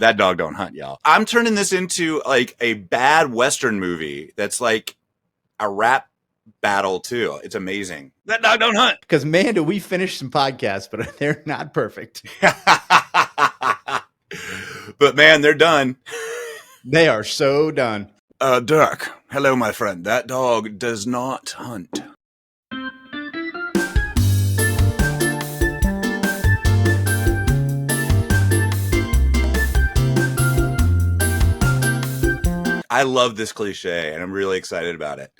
That dog don't hunt, y'all. I'm turning this into like a bad Western movie that's like a rap battle too. It's amazing. That dog don't hunt. Because man, do we finish some podcasts, but they're not perfect. But man, they're done. They are so done. Dirk, hello, my friend. That dog does not hunt. I love this cliche, and I'm really excited about it.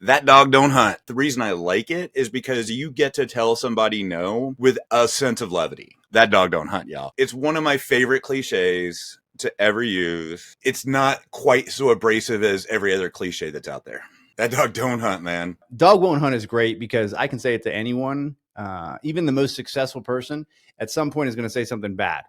That dog don't hunt. The reason I like it is because you get to tell somebody no with a sense of levity. That dog don't hunt, y'all. It's one of my favorite cliches to ever use. It's not quite so abrasive as every other cliche that's out there. That dog don't hunt, man. Dog won't hunt is great because I can say it to anyone, even the most successful person at some point is going to say something bad.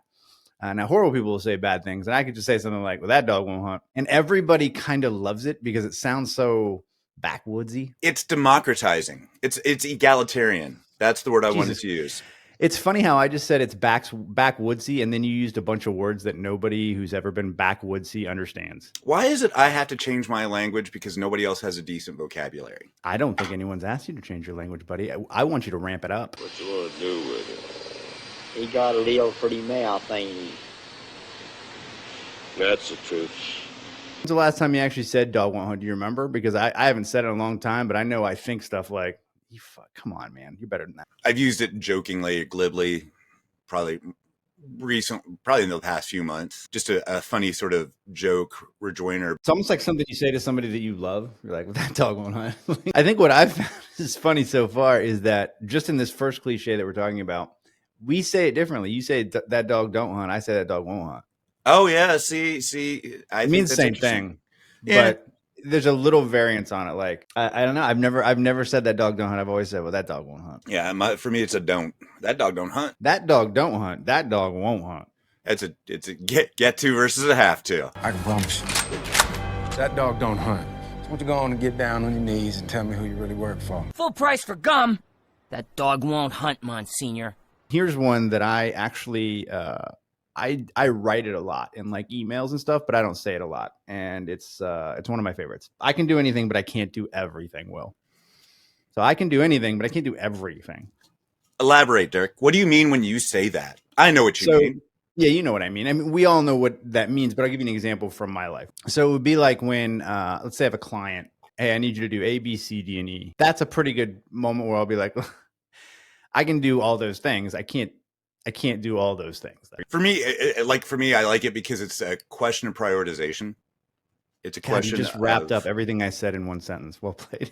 Now, horrible people will say bad things, and I could just say something like, well, that dog won't hunt. And everybody kind of loves it because it sounds so backwoodsy. It's democratizing. It's egalitarian. That's the word I wanted to use. It's funny how I just said it's backwoodsy, and then you used a bunch of words that nobody who's ever been backwoodsy understands. Why is it I have to change my language because nobody else has a decent vocabulary? I don't think anyone's asked you to change your language, buddy. I want you to ramp it up. What you want to do with it? He got a little pretty mouth, ain't he? That's the truth. When's the last time you actually said dog won't hunt? Do you remember? Because I haven't said it in a long time, but I know I think stuff like, come on, man, you're better than that. I've used it jokingly, glibly, probably in the past few months. Just a funny sort of joke rejoinder. It's almost like something you say to somebody that you love. You're like, well, that dog won't hunt. I think what I've found is funny so far is that just in this first cliche that we're talking about, we say it differently. You say that dog don't hunt. I say that dog won't hunt. Oh yeah, see, it means the same thing, but there's a little variance on it. Like I don't know. I've never said that dog don't hunt. I've always said, well, that dog won't hunt. Yeah, for me, it's a don't. That dog don't hunt. That dog don't hunt. That dog won't hunt. It's a get to versus a have to. I can promise you, that dog don't hunt. So why don't you go on and get down on your knees and tell me who you really work for? Full price for gum. That dog won't hunt, Monsignor. Here's one that I actually I write it a lot in like emails and stuff, but I don't say it a lot. And it's one of my favorites. I can do anything, but I can't do everything, Will. So I can do anything, but I can't do everything. Elaborate, Dirk. What do you mean when you say that? I know what you mean. Yeah, you know what I mean. I mean, we all know what that means, but I'll give you an example from my life. So it would be like when, let's say I have a client. Hey, I need you to do A, B, C, D, and E. That's a pretty good moment where I'll be like, I can do all those things. I can't do all those things. For me, I like it because it's a question of prioritization. It's a question. You just wrapped up everything I said in one sentence. Well played.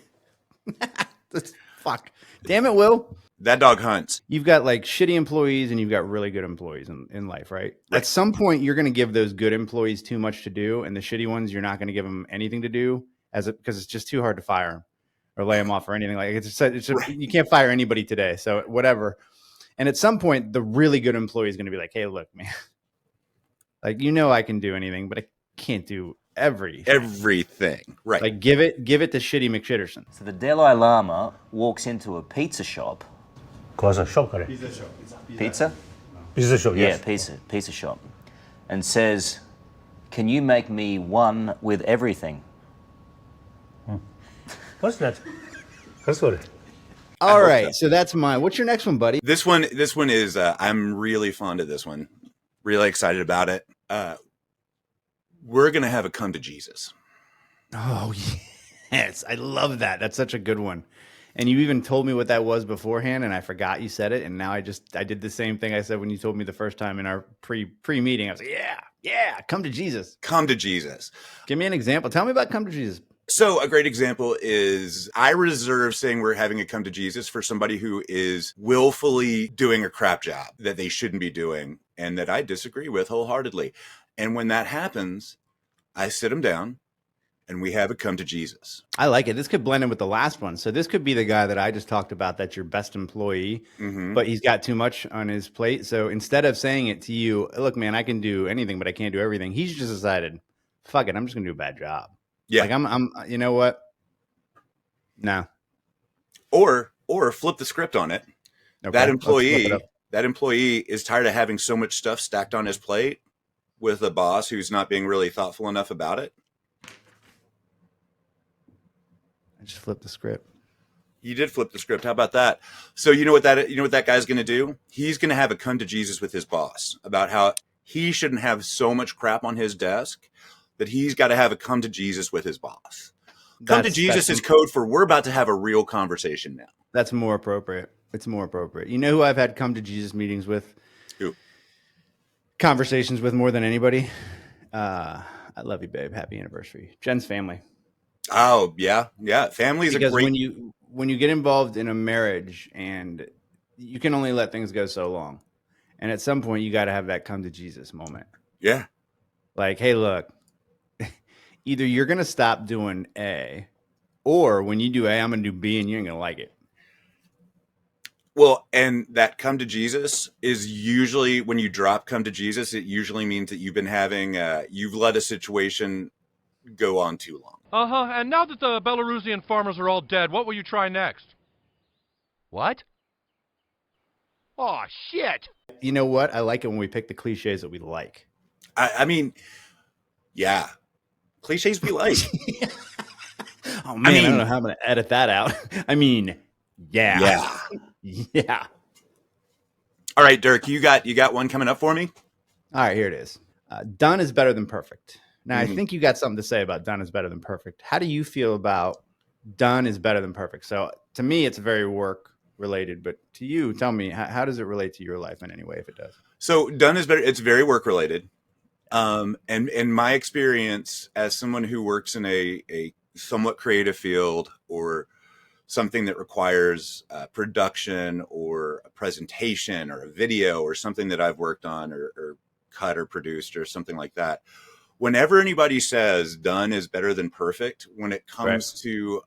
Fuck. Damn it, Will. That dog hunts. You've got like shitty employees and you've got really good employees in life, right? At some point, you're going to give those good employees too much to do, and the shitty ones, you're not going to give them anything to do because it's just too hard to fire them or lay them off or anything like it. You can't fire anybody today, so whatever. And at some point, the really good employee is going to be like, hey, look, man, like, I can do anything, but I can't do everything. Right. Like, give it to shitty McShitterson. So the Dalai Lama walks into a pizza shop. Cosa shop? Pizza? Pizza shop, yes. Yeah, pizza shop. And says, can you make me one with everything? What's that? That's what it. All right, so that's mine. What's your next one, buddy? This one is, I'm really fond of this one. Really excited about it. We're going to have a come to Jesus. Oh, yes. I love that. That's such a good one. And you even told me what that was beforehand, and I forgot you said it. And now I did the same thing I said when you told me the first time in our pre-meeting. I was like, yeah, come to Jesus. Come to Jesus. Give me an example. Tell me about come to Jesus. So a great example is I reserve saying we're having a come to Jesus for somebody who is willfully doing a crap job that they shouldn't be doing and that I disagree with wholeheartedly. And when that happens, I sit them down and we have a come to Jesus. I like it. This could blend in with the last one. So this could be the guy that I just talked about that's your best employee, but he's got too much on his plate. So instead of saying it to you, look, man, I can do anything, but I can't do everything. He's just decided, fuck it, I'm just going to do a bad job. Yeah. Like I'm you know what? No. Or flip the script on it. Okay, that employee is tired of having so much stuff stacked on his plate. with a boss who's not being really thoughtful enough about it? I just flipped the script. You did flip the script. How about that? So you know what that guy's going to do? He's going to have a come to Jesus with his boss about how he shouldn't have so much crap on his desk, that he's got to have a come to Jesus with his boss. Come to Jesus is code for we're about to have a real conversation now. That's more appropriate. It's more appropriate. You know who I've had come to Jesus meetings with? Who? Conversations with more than anybody. I love you, babe. Happy anniversary. Jen's family. Oh, yeah. Yeah. Family's because a great... when you get involved in a marriage, and you can only let things go so long. And at some point you got to have that come to Jesus moment. Yeah. Like, hey, look, either you're going to stop doing A, or when you do A, I'm going to do B, and you ain't going to like it. Well, and that come to Jesus is usually, when you drop come to Jesus, it usually means that you've been having, you've let a situation go on too long. Uh-huh. And now that the Belarusian farmers are all dead, what will you try next? What? Aw, shit! You know what? I like it when we pick the cliches that we like. I mean, yeah. Cliches we like. Oh, man, I don't know how I'm going to edit that out. I mean, yeah. Yeah. Yeah. All right, Dirk, you got one coming up for me? All right, here it is. Done is better than perfect. Now, I think you got something to say about done is better than perfect. How do you feel about done is better than perfect? So to me, it's very work related, but to you, tell me, how does it relate to your life in any way, if it does? So done is better. It's very work related. And in my experience as someone who works in a somewhat creative field, or something that requires production or a presentation or a video or something that I've worked on or cut or produced or something like that, whenever anybody says done is better than perfect, when it comes to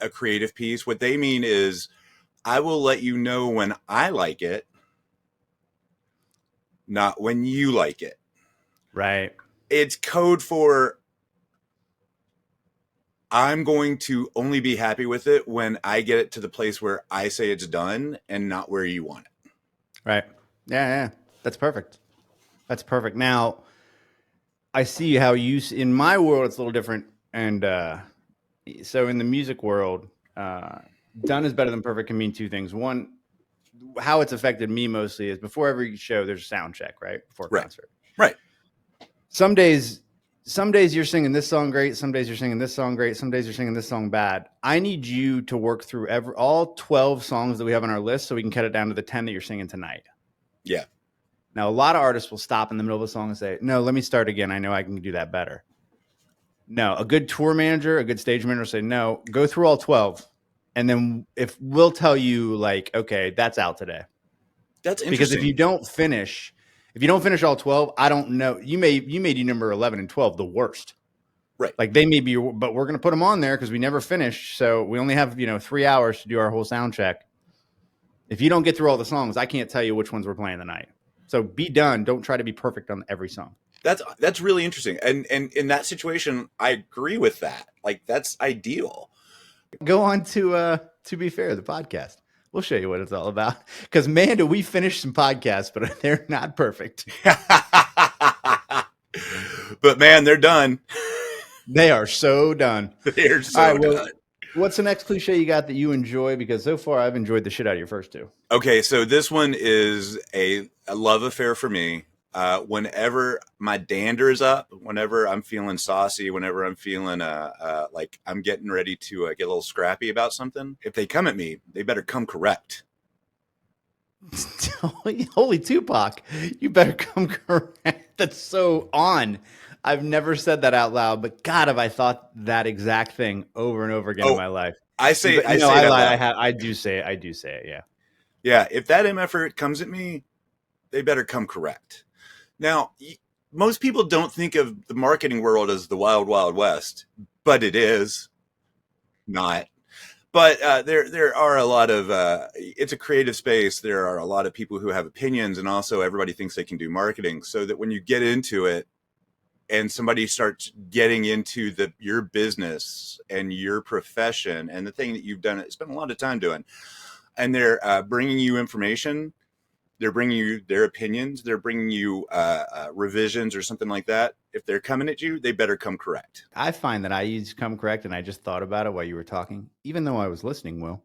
a creative piece, what they mean is, I will let you know when I like it, not when you like it. Right. It's code for, I'm going to only be happy with it when I get it to the place where I say it's done and not where you want it. Right. Yeah. That's perfect. That's perfect. Now, I see how in my world, it's a little different. And so in the music world, done is better than perfect can mean two things. One, how it's affected me mostly is before every show, there's a sound check, right? Before a concert. Right. Some days you're singing this song great. Some days you're singing this song great. Some days you're singing this song bad. I need you to work through all 12 songs that we have on our list so we can cut it down to the 10 that you're singing tonight. Yeah. Now, a lot of artists will stop in the middle of a song and say, no, let me start again. I know I can do that better. No, a good tour manager, a good stage manager will say, no, go through all 12. And then we'll tell you, like, okay, that's out today. That's interesting. Because if you don't finish all 12, I don't know. You may do number 11 and 12 the worst. Right. Like they may be, but we're going to put them on there because we never finished. So we only have, 3 hours to do our whole sound check. If you don't get through all the songs, I can't tell you which ones we're playing tonight. So be done. Don't try to be perfect on every song. That's really interesting. And in that situation, I agree with that. Like, that's ideal. Go on to Be Fair, the podcast. We'll show you what it's all about. Because, man, do we finish some podcasts, but they're not perfect. But, man, they're done. They are so done. They're so done. Well, what's the next cliche you got that you enjoy? Because so far, I've enjoyed the shit out of your first two. Okay, so this one is a love affair for me. Whenever my dander is up, whenever I'm feeling saucy, whenever I'm feeling like I'm getting ready to get a little scrappy about something, if they come at me, they better come correct. Holy Tupac, you better come correct. That's so on. I've never said that out loud, but God, have I thought that exact thing over and over again in my life. I say it. I do say it. Yeah. Yeah. If that MFer comes at me, they better come correct. Now, most people don't think of the marketing world as the wild, wild west, but it is not. But there are a lot of, it's a creative space. There are a lot of people who have opinions, and also everybody thinks they can do marketing, so that when you get into it and somebody starts getting into your business and your profession and the thing that you've done, spent a lot of time doing, and they're bringing you information, they're bringing you their opinions, they're bringing you revisions or something like that. If they're coming at you, they better come correct. I find that I use come correct, and I just thought about it while you were talking, even though I was listening, Will.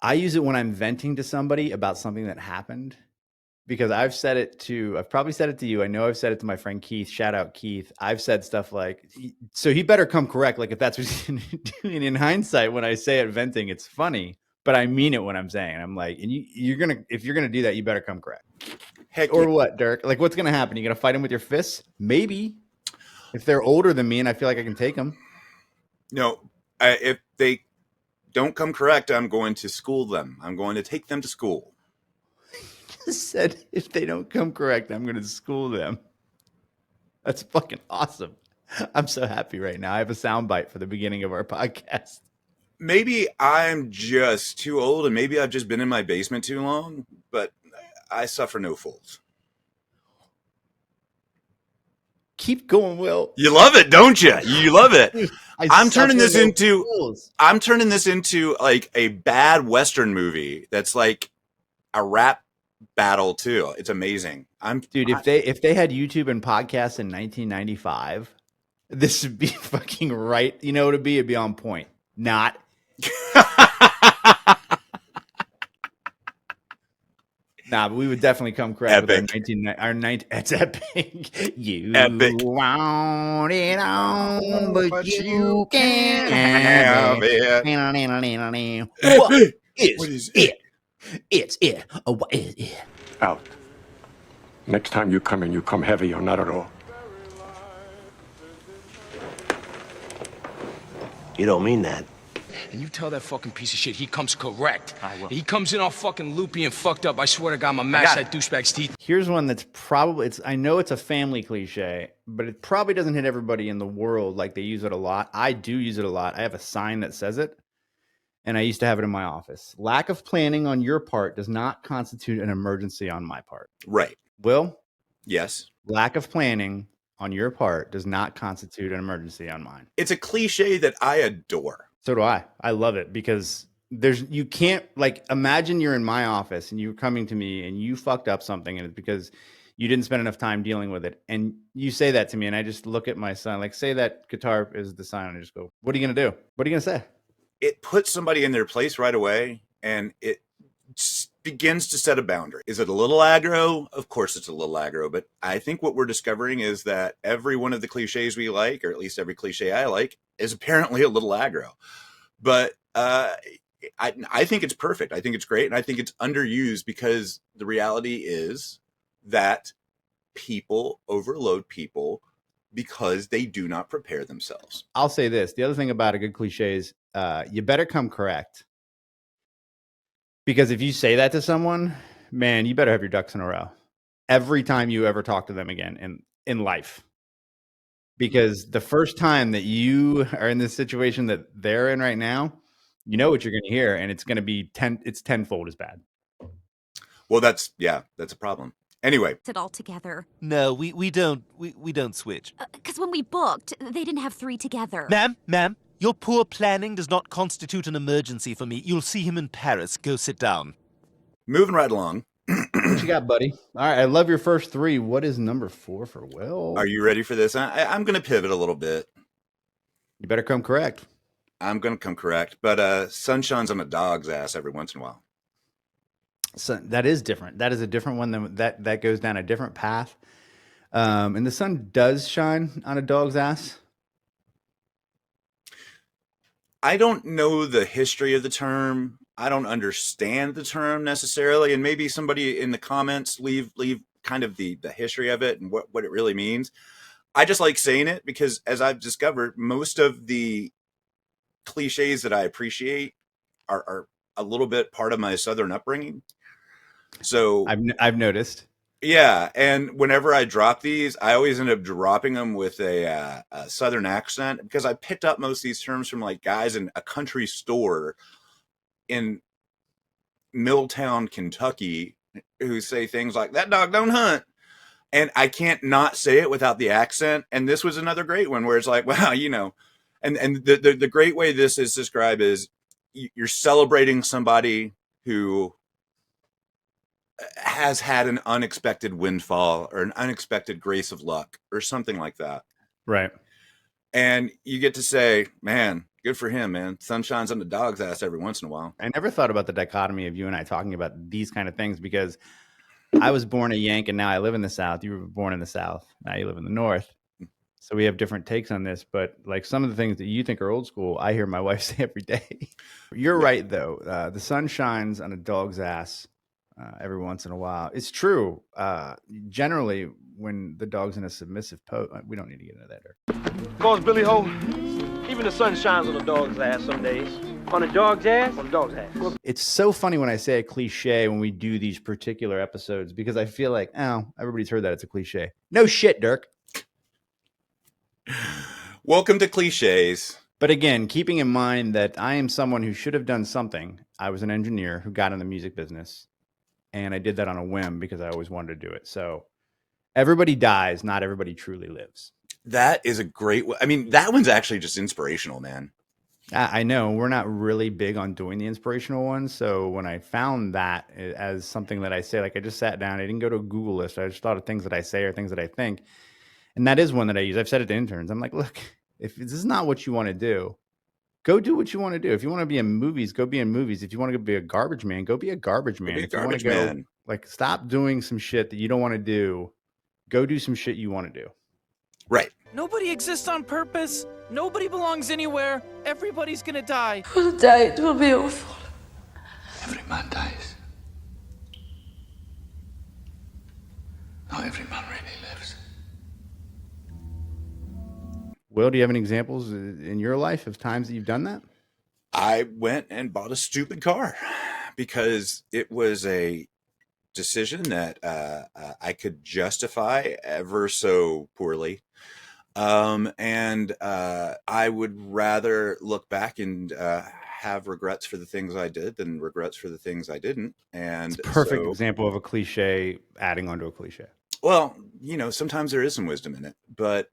I use it when I'm venting to somebody about something that happened, because I've probably said it to you. I know I've said it to my friend Keith. Shout out Keith. I've said stuff like, so he better come correct. Like if that's what he's doing. In hindsight, when I say it venting, it's funny, but I mean it when I'm saying. I'm like, and if you're gonna do that, you better come correct. Heck Or yeah. what, Dirk? Like what's gonna happen? You gonna fight him with your fists? Maybe. If they're older than me and I feel like I can take them. No, if they don't come correct, I'm going to school them. I'm going to take them to school. Said if they don't come correct, I'm going to school them. That's fucking awesome. I'm so happy right now. I have a soundbite for the beginning of our podcast. Maybe I'm just too old, and maybe I've just been in my basement too long, but I suffer no fools. Keep going, Will. You love it, don't you? You love it. I'm turning this fools. into like a bad Western movie that's like a rap battle too. It's amazing. If they had YouTube and podcasts in 1995, this would be fucking right. You know what it'd be? It'd be on point. Not. Nah, but we would definitely come correct Epic. with our 19. It's epic. You Epic. want it all, but you can't have it. What is it? It's it. What is it? Out. Next time you come in, you come heavy or not at all. You don't mean that. And you tell that fucking piece of shit he comes correct. I will. He comes in all fucking loopy and fucked up. I swear to God, I'm gonna mash that douchebag's teeth. Here's one that's probably, I know it's a family cliche, but it probably doesn't hit everybody in the world like they use it a lot. I do use it a lot. I have a sign that says it, and I used to have it in my office. Lack of planning on your part does not constitute an emergency on my part. Right. Will? Yes. Lack of planning on your part does not constitute an emergency on mine. It's a cliche that I adore. So do I. I love it because you can't, like, imagine you're in my office and you're coming to me and you fucked up something, and it's because you didn't spend enough time dealing with it. And you say that to me, and I just look at my son, like, say that guitar is the sign, and I just go, what are you going to do? What are you going to say? It puts somebody in their place right away, and it begins to set a boundary. Is it a little aggro? Of course it's a little aggro, but I think what we're discovering is that every one of the cliches we like, or at least every cliche I like, is apparently a little aggro. But I think it's perfect. I think it's great, and I think it's underused because the reality is that people overload people because they do not prepare themselves. I'll say this. The other thing about a good cliche is you better come correct. Because if you say that to someone, man, you better have your ducks in a row every time you ever talk to them again in life. Because the first time that you are in this situation that they're in right now, you know what you're going to hear, and it's going to be tenfold as bad. Well, that's a problem. Anyway, it all together. No, we don't switch. Because when we booked, they didn't have 3 together. Ma'am, your poor planning does not constitute an emergency for me. You'll see him in Paris. Go sit down. Moving right along. What you got, buddy? All right, I love your first 3. What is number 4 for Will? Are you ready for this? I'm going to pivot a little bit. You better come correct. I'm going to come correct, but sun shines on a dog's ass every once in a while. So that is different. That is a different one than that goes down a different path. And the sun does shine on a dog's ass. I don't know the history of the term. I don't understand the term necessarily. And maybe somebody in the comments leave kind of the history of it and what it really means. I just like saying it because, as I've discovered, most of the cliches that I appreciate are a little bit part of my Southern upbringing. So I've noticed. Yeah, and whenever I drop these, I always end up dropping them with a Southern accent because I picked up most of these terms from like guys in a country store in Milltown, Kentucky, who say things like, that dog don't hunt. And I can't not say it without the accent. And this was another great one where it's like, wow, you know, and the great way this is described is you're celebrating somebody who has had an unexpected windfall or an unexpected grace of luck or something like that. Right. And you get to say, man, good for him, man. Sun shines on the dog's ass every once in a while. I never thought about the dichotomy of you and I talking about these kind of things because I was born a Yank and now I live in the South. You were born in the South. Now you live in the North. So we have different takes on this, but like some of the things that you think are old school, I hear my wife say every day. You're right, though. The sun shines on a dog's ass every once in a while. It's true. Generally, when the dog's in a submissive pose, we don't need to get into that. Boss Billy Ho, even the sun shines on a dog's ass some days. On a dog's ass? On a dog's ass. It's so funny when I say a cliche when we do these particular episodes because I feel like, oh, everybody's heard that it's a cliche. No shit, Dirk. Welcome to Clichés. But again, keeping in mind that I am someone who should have done something. I was an engineer who got in the music business, and I did that on a whim because I always wanted to do it. So everybody dies, not everybody truly lives. That is a great. I mean, that one's actually just inspirational, man. I know we're not really big on doing the inspirational ones. So when I found that as something that I say, like I just sat down, I didn't go to a Google list. I just thought of things that I say or things that I think. And that is one that I use. I've said it to interns. I'm like, look, if this is not what you want to do, go do what you want to do. If you want to be in movies, go be in movies. If you want to be a garbage man, go be a garbage man. If you want to go, like, stop doing some shit that you don't want to do. Go do some shit you want to do. Right. Nobody exists on purpose. Nobody belongs anywhere. Everybody's gonna die. We'll die. It will be awful. Every man dies. Not every man really lives. Will, do you have any examples in your life of times that you've done that? I went and bought a stupid car because it was a decision that I could justify ever so poorly. And I would rather look back and have regrets for the things I did than regrets for the things I didn't. And it's a perfect example of a cliche adding onto a cliche. Well, sometimes there is some wisdom in it, but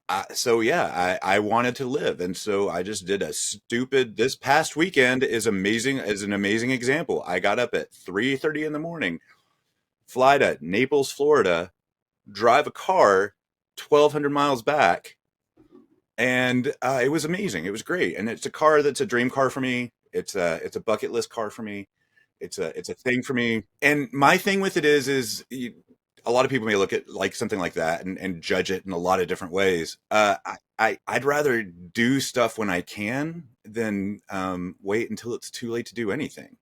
I wanted to live. And so I just did this past weekend is an amazing example. I got up at 3:30 in the morning, fly to Naples, Florida, drive a car 1,200 miles back. And it was amazing. It was great. And it's a car that's a dream car for me. It's a bucket list car for me. It's a thing for me. And my thing with it is a lot of people may look at like something like that and judge it in a lot of different ways. I'd rather do stuff when I can than wait until it's too late to do anything.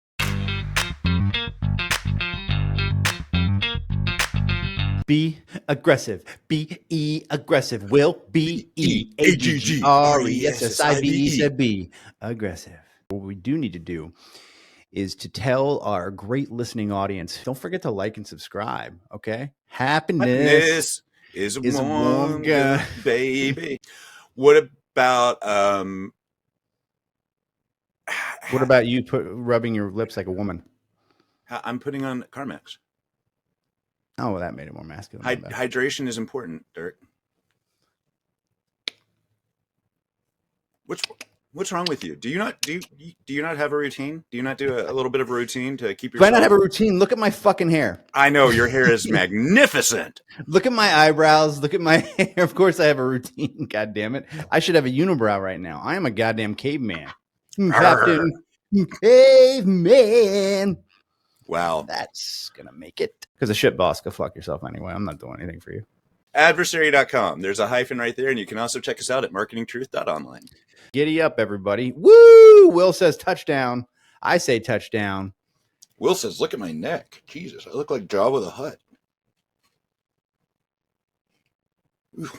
Be aggressive. Be aggressive. Will BEAGGRESSIVE said be aggressive. What we do need to do is to tell our great listening audience, don't forget to like and subscribe, okay? Happiness is a warm gun, baby. What about you rubbing your lips like a woman? I'm putting on Carmex. Oh, well, that made it more masculine. Hydration is important, Dirk. What's wrong with you? Do you not have a routine? Do you not do a little bit of a routine to keep yourself? Do I not have a routine? Look at my fucking hair. I know your hair is magnificent. Look at my eyebrows. Look at my hair. Of course, I have a routine. God damn it! I should have a unibrow right now. I am a goddamn caveman. Captain Caveman. Wow, that's gonna make it. Because a shit boss, go fuck yourself anyway. I'm not doing anything for you. Adversary.com. There's a hyphen right there, and you can also check us out at marketingtruth.online. Giddy up, everybody. Woo! Will says touchdown. I say touchdown. Will says, look at my neck. Jesus, I look like Jabba the Hutt. Ooh.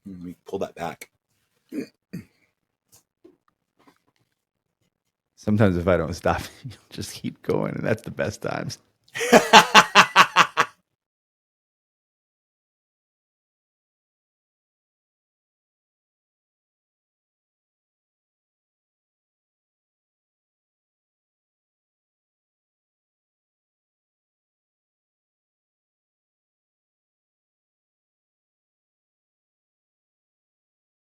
Let me pull that back. Sometimes if I don't stop, you'll just keep going, and that's the best times.